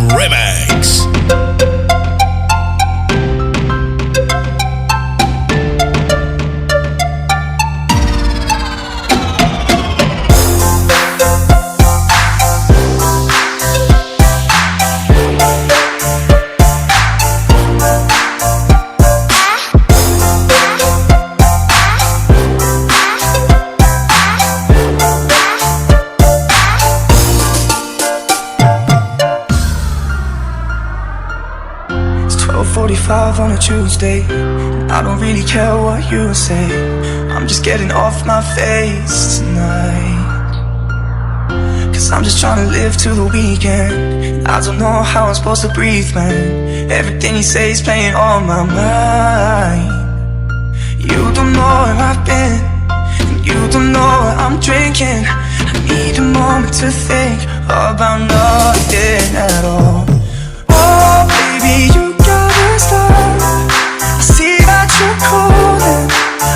Remix. It's 12:45 on a Tuesday, and I don't really care what you say. I'm just getting off my face tonight, 'cause I'm just trying to live till the weekend. And I don't know how I'm supposed to breathe, man. Everything you say is playing on my mind. You don't know where I've been, and you don't know what I'm drinking. I need a moment to think about nothing at all. Oh baby, you gotta stop. I see that you're calling.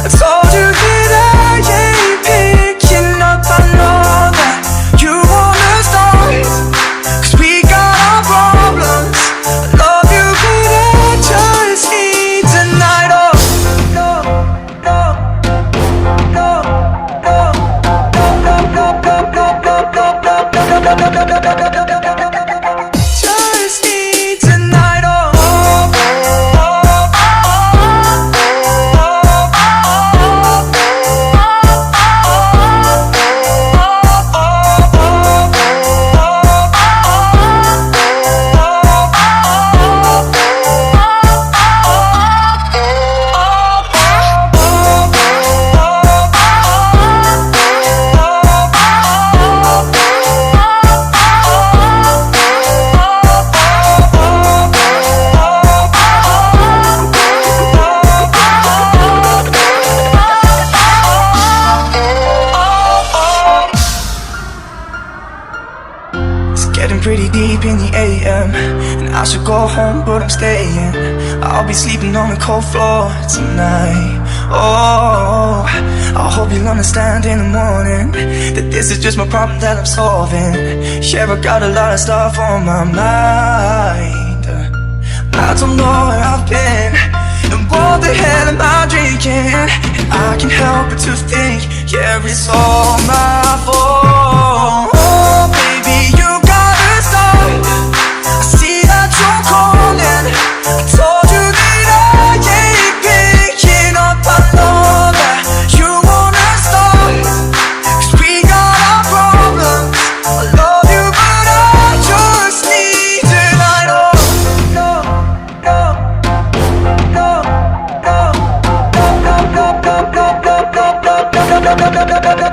I told you that I ain't picking up. I know that you wanna start, 'cause we got our problems. I love you but I just need tonight. Oh no, no, no, no, no, no, no, no, no, no, no, no, no, no, no. Just need tonight. Getting pretty deep in the AM, and I should go home but I'm staying. I'll be sleeping on the cold floor tonight. Oh, I hope you'll understand in the morning that this is just my problem that I'm solving. Yeah, I got a lot of stuff on my mind. I don't know where I've been, and what the hell am I drinking? And I can't help but to think, yeah, it's all my fault. Oh baby, you I see that you're calling. I told you that I ain't picking up. I know that you wanna start, 'cause we got our problems. I love you but I just need tonight. Oh no, no, no, no, no, no, no, no, no, no, no, no, no, no, no, no, no.